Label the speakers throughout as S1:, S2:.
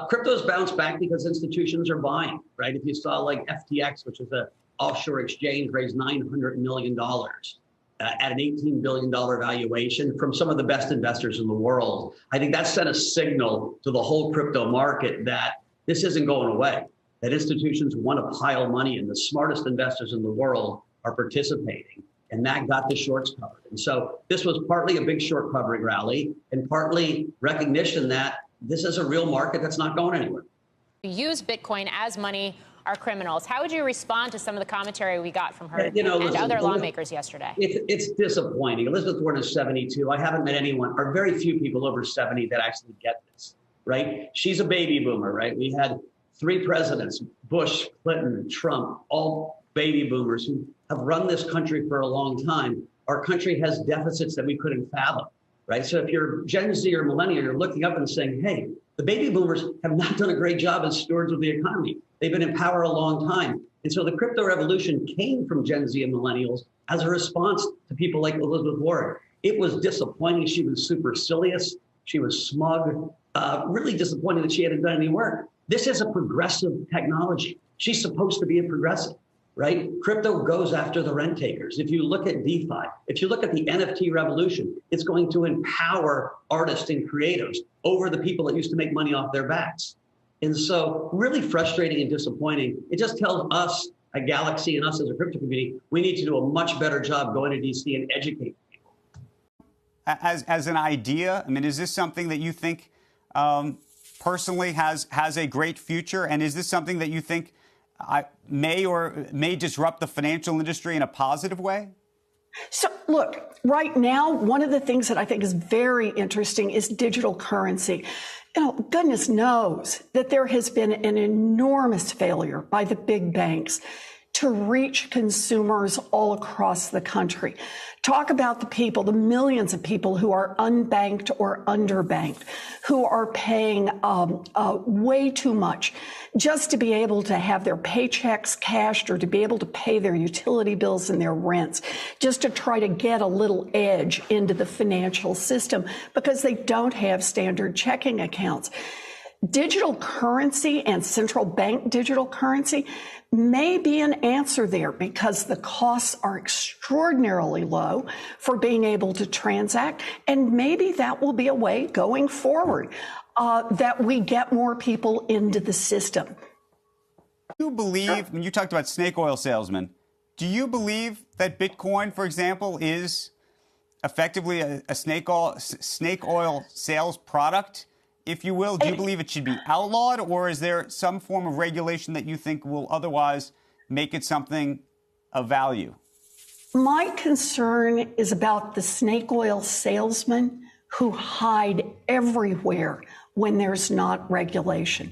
S1: Crypto's bounced back because institutions are buying, right? If you saw like FTX, which is an offshore exchange, raised $900 million at an $18 billion valuation from some of the best investors in the world. I think that sent a signal to the whole crypto market that this isn't going away, that institutions want to pile money and the smartest investors in the world are participating. And that got the shorts covered. And so this was partly a big short covering rally and partly recognition that this is a real market that's not going anywhere.
S2: Use Bitcoin as money are criminals. How would you respond to some of the commentary we got from her and
S1: listen,
S2: other lawmakers yesterday?
S1: It's disappointing. Elizabeth Warren is 72. I haven't met anyone, or very few people over 70 that actually get this, right? She's a baby boomer, right? We had 3 presidents, Bush, Clinton, Trump, all baby boomers who have run this country for a long time. Our country has deficits that we couldn't fathom, right? So if you're Gen Z or millennial, you're looking up and saying, hey, the baby boomers have not done a great job as stewards of the economy. They've been in power a long time. And so the crypto revolution came from Gen Z and millennials as a response to people like Elizabeth Warren. It was disappointing. She was supercilious. She was smug, really disappointing that she hadn't done any work. This is a progressive technology. She's supposed to be a progressive, right? Crypto goes after the rent takers. If you look at DeFi, if you look at the NFT revolution, it's going to empower artists and creators over the people that used to make money off their backs. And so really frustrating and disappointing. It just tells us, a Galaxy, and us as a crypto community, we need to do a much better job going to DC and educating people.
S3: As an idea, I mean, is this something that you think personally has a great future? And is this something that you think may disrupt the financial industry in a positive way?
S4: So look, right now, one of the things that I think is very interesting is digital currency. Goodness knows that there has been an enormous failure by the big banks to reach consumers all across the country. Talk about the people, the millions of people who are unbanked or underbanked, who are paying way too much just to be able to have their paychecks cashed or to be able to pay their utility bills and their rents, just to try to get a little edge into the financial system because they don't have standard checking accounts. Digital currency and central bank digital currency may be an answer there because the costs are extraordinarily low for being able to transact. And maybe that will be a way going forward that we get more people into the system.
S3: Do you believe, when you talked about snake oil salesmen, do you believe that Bitcoin, for example, is effectively a snake oil sales product, if you will? Do you believe it should be outlawed, or is there some form of regulation that you think will otherwise make it something of value?
S4: My concern is about the snake oil salesmen who hide everywhere when there's not regulation.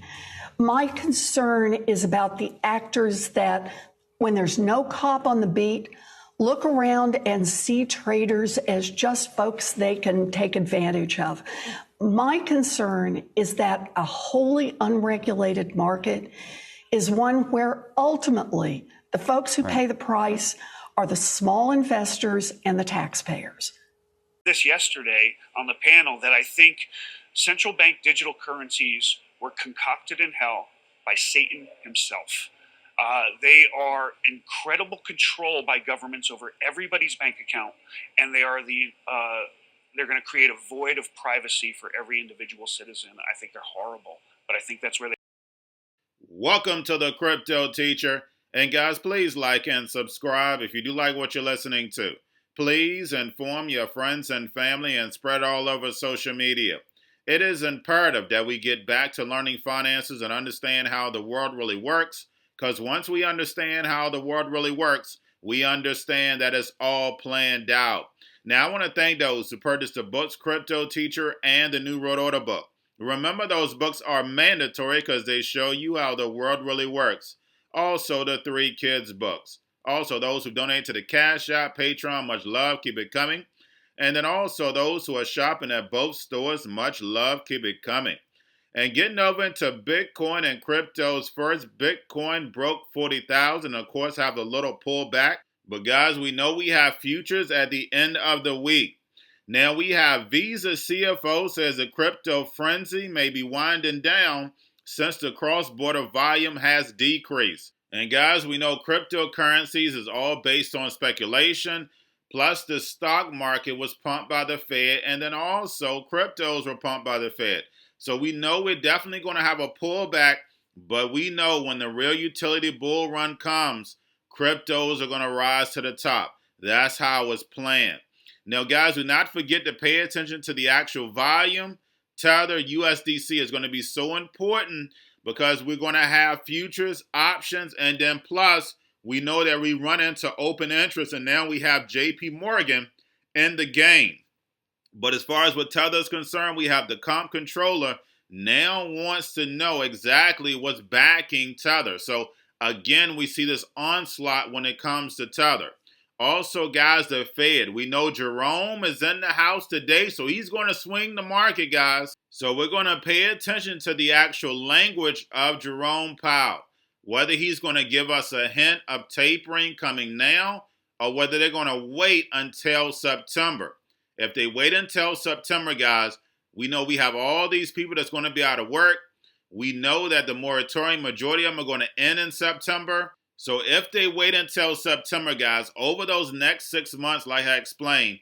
S4: My concern is about the actors that, when there's no cop on the beat, look around and see traders as just folks they can take advantage of. My concern is that a wholly unregulated market is one where ultimately the folks who pay the price are the small investors and the taxpayers.
S5: This yesterday on the panel that I think central bank digital currencies were concocted in hell by Satan himself. They are incredible control by governments over everybody's bank account, and they are they're going to create a void of privacy for every individual citizen. I think they're horrible, but I think that's where they...
S6: Welcome to the Crypto Teacher. And guys, please like and subscribe if you do like what you're listening to. Please inform your friends and family and spread all over social media. It is imperative that we get back to learning finances and understand how the world really works, because once we understand how the world really works, we understand that it's all planned out. Now, I want to thank those who purchased the books Cryptoteacher and the New World Order book. Remember, those books are mandatory because they show you how the world really works. Also, the 3 Kids books. Also, those who donate to the Cash App, Patreon, much love, keep it coming. And then also those who are shopping at both stores, much love, keep it coming. And getting over into Bitcoin and cryptos first, Bitcoin broke 40,000, of course, have a little pullback. But guys, we know we have futures at the end of the week. Now we have Visa CFO says the crypto frenzy may be winding down since the cross-border volume has decreased. And guys, we know cryptocurrencies is all based on speculation, plus the stock market was pumped by the Fed, and then also cryptos were pumped by the Fed. So we know we're definitely going to have a pullback, but we know when the real utility bull run comes, cryptos are going to rise to the top. That's how it's planned. Now, guys, do not forget to pay attention to the actual volume. Tether USDC is going to be so important because we're going to have futures, options, and then plus we know that we run into open interest, and now we have JP Morgan in the game. But as far as what Tether is concerned, we have the comp controller now wants to know exactly what's backing Tether. So again, we see this onslaught when it comes to Tether. Also, guys, the Fed. We know Jerome is in the house today, so he's going to swing the market, guys. So we're going to pay attention to the actual language of Jerome Powell, whether he's going to give us a hint of tapering coming now or whether they're going to wait until September. If they wait until September, guys, we know we have all these people that's going to be out of work. We know that the moratorium, majority of them are going to end in September. So if they wait until September, guys, over those next 6 months, like I explained,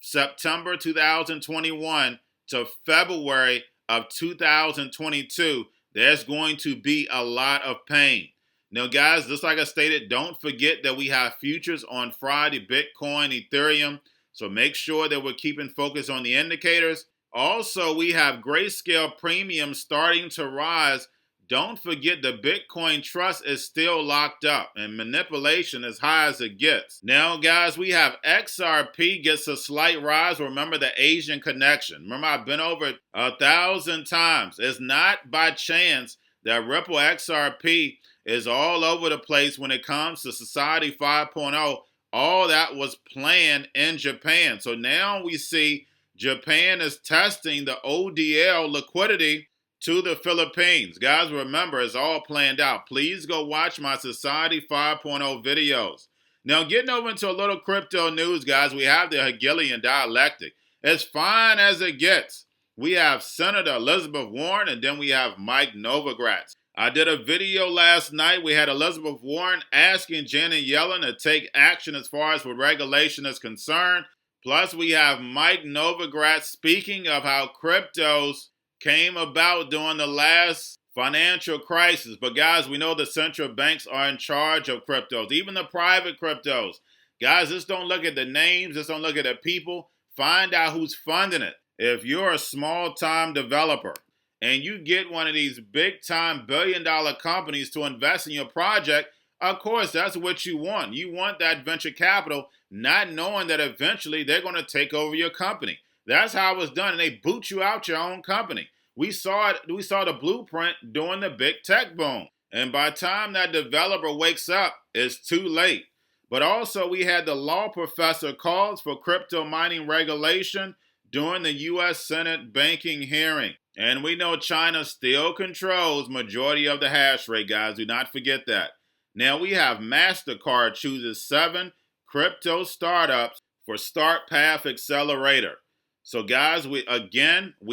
S6: September 2021 to February of 2022, there's going to be a lot of pain. Now, guys, just like I stated, don't forget that we have futures on Friday, Bitcoin, Ethereum. So make sure that we're keeping focus on the indicators. Also, we have grayscale premium starting to rise. Don't forget the Bitcoin trust is still locked up and manipulation as high as it gets. Now, guys, we have XRP gets a slight rise. Remember the Asian connection. Remember, I've been over it 1,000 times. It's not by chance that Ripple XRP is all over the place when it comes to Society 5.0. All that was planned in Japan. So now we see Japan is testing the ODL liquidity to the Philippines. Guys, remember, it's all planned out. Please go watch my Society 5.0 videos. Now, getting over into a little crypto news, guys, we have the Hegelian dialectic. As fine as it gets. We have Senator Elizabeth Warren, and then we have Mike Novogratz. I did a video last night. We had Elizabeth Warren asking Janet Yellen to take action as far as what regulation is concerned. Plus, we have Mike Novogratz speaking of how cryptos came about during the last financial crisis. But guys, we know the central banks are in charge of cryptos, even the private cryptos. Guys, just don't look at the names, just don't look at the people. Find out who's funding it. If you're a small-time developer and you get one of these big-time billion-dollar companies to invest in your project, of course, that's what you want. You want that venture capital, not knowing that eventually they're going to take over your company. That's how it was done, and they boot you out your own company. We saw it. We saw the blueprint during the big tech boom. And by the time that developer wakes up, it's too late. But also, we had the law professor calls for crypto mining regulation during the U.S. Senate banking hearing. And we know China still controls majority of the hash rate, guys. Do not forget that. Now, we have MasterCard chooses 7 crypto startups for Start Path Accelerator. So, guys, we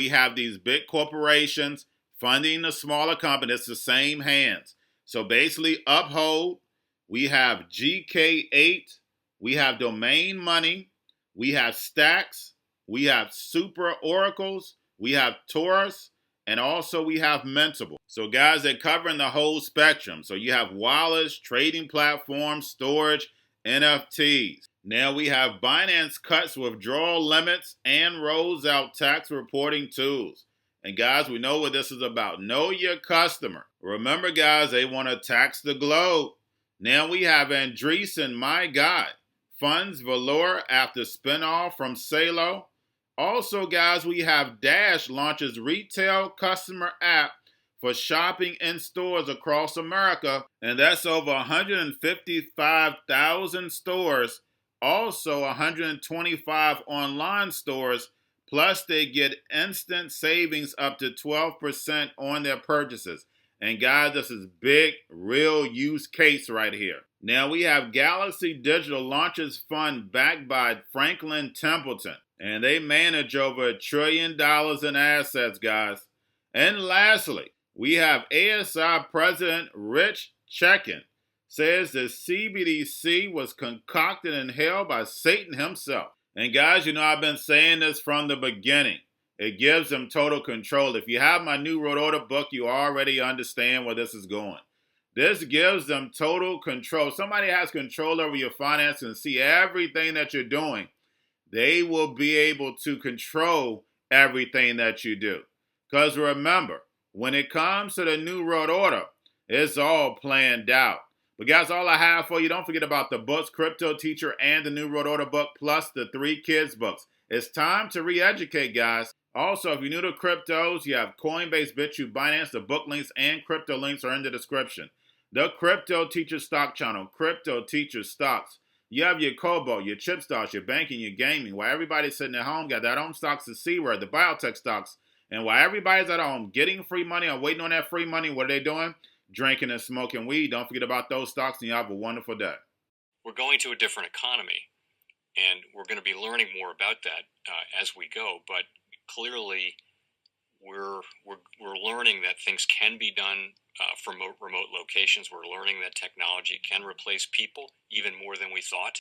S6: have these big corporations funding the smaller companies. It's the same hands. So, basically, Uphold, we have GK8, we have Domain Money, we have Stacks, we have Super Oracles, we have Taurus, and also we have Mentable. So, guys, they're covering the whole spectrum. So, you have wallets, trading platforms, storage, NFTs. Now we have Binance cuts withdrawal limits and rolls out tax reporting tools. And guys, we know what this is about. Know your customer. Remember, guys, they want to tax the globe. Now we have Andreessen, my God, funds Valora after spinoff from Salo. Also, guys, we have Dash launches retail customer app for shopping in stores across America. And that's over 155,000 stores. Also 125 online stores, plus they get instant savings up to 12% on their purchases. And guys, this is big, real use case right here. Now we have Galaxy Digital launches fund backed by Franklin Templeton. and they manage over $1 trillion in assets, guys. And lastly, we have ASI President Rich Checkin says the CBDC was concocted and held by Satan himself. And guys, you know I've been saying this from the beginning. It gives them total control. If you have my New World Order book, you already understand where this is going. This gives them total control. Somebody has control over your finances and see everything that you're doing. They will be able to control everything that you do. Because remember, when it comes to the New World Order, it's all planned out. But guys, all I have for you, don't forget about the books, Cryptoteacher and the New World Order book, plus the 3 kids books. It's time to re-educate, guys. Also, if you're new to cryptos, you have Coinbase, Bitrue, Binance. The book links and crypto links are in the description. The Cryptoteacher stock channel, Cryptoteacher stocks. You have your Cobalt, your chip stocks, your banking, your gaming. While everybody's sitting at home, got that home stocks to see where the biotech stocks. And while everybody's at home getting free money or waiting on that free money, what are they doing? Drinking and smoking weed. Don't forget about those stocks, and you have a wonderful day.
S7: We're going to a different economy, and we're going to be learning more about that as we go. But clearly, we're learning that things can be done from remote locations. We're learning that technology can replace people even more than we thought.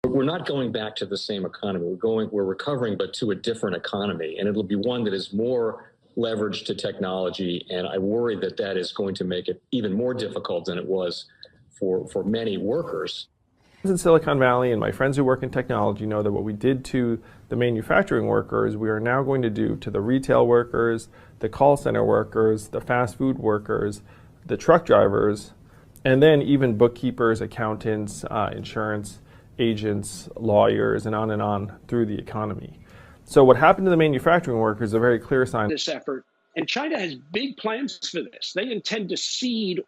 S8: We're not going back to the same economy. We're recovering, but to a different economy, and it'll be one that is more leveraged to technology. And I worry that that is going to make it even more difficult than it was for many workers.
S9: In Silicon Valley, and my friends who work in technology know that what we did to the manufacturing workers, we are now going to do to the retail workers, the call center workers, the fast food workers, the truck drivers, and then even bookkeepers, accountants, insurance agents, lawyers, and on through the economy. So what happened to the manufacturing workers is a very clear sign.
S10: This effort. And China has big plans for this. They intend to seed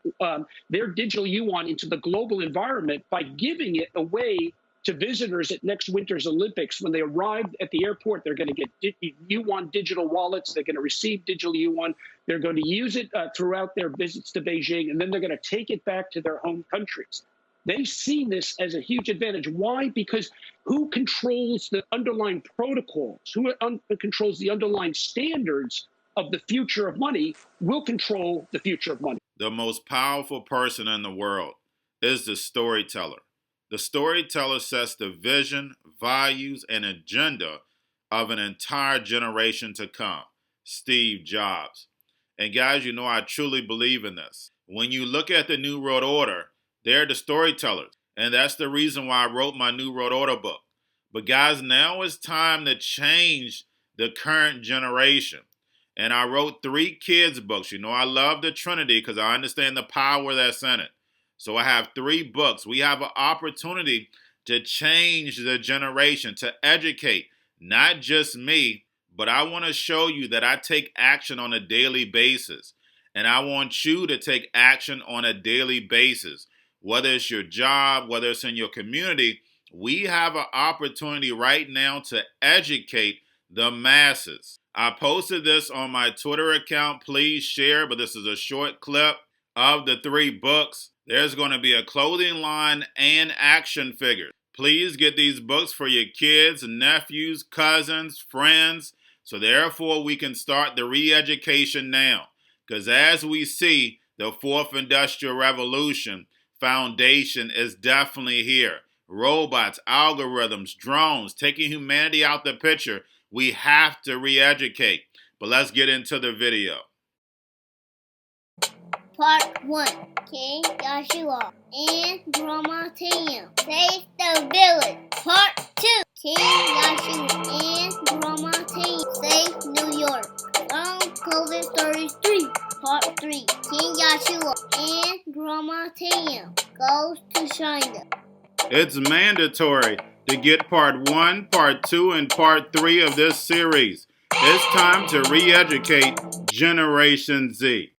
S10: their digital yuan into the global environment by giving it away to visitors at next winter's Olympics. When they arrive at the airport, they're going to get yuan digital wallets. They're going to receive digital yuan. They're going to use it throughout their visits to Beijing, and then they're going to take it back to their home countries. They see this as a huge advantage. Why? Because who controls the underlying protocols, who controls the underlying standards of the future of money will control the future of money.
S6: The most powerful person in the world is the storyteller. The storyteller sets the vision, values, and agenda of an entire generation to come. Steve Jobs. And guys, you know I truly believe in this. When you look at the New World Order, they're the storytellers. And that's the reason why I wrote my New World Order book. But guys, now it's time to change the current generation. And I wrote 3 kids books. You know, I love the Trinity because I understand the power that's in it. So I have 3 books. We have an opportunity to change the generation, to educate, not just me, but I want to show you that I take action on a daily basis. And I want you to take action on a daily basis. Whether it's your job, whether it's in your community, we have an opportunity right now to educate the masses. I posted this on my Twitter account. Please share, but this is a short clip of the 3 books. There's going to be a clothing line and action figures. Please get these books for your kids, nephews, cousins, friends, so therefore we can start the re-education now. Because as we see, the 4th Industrial Revolution foundation is definitely here. Robots, algorithms, drones, taking humanity out the picture. We have to re-educate. But let's get into the video.
S11: Part 1. King Joshua and Grandma Tam save the village. Part 2. King Joshua and Grandma Tam save New York from COVID stories 3. Part 3. King Joshua and Grandma Tam goes to China.
S6: It's mandatory to get part 1, part 2, and part 3 of this series. It's time to re-educate Generation Z.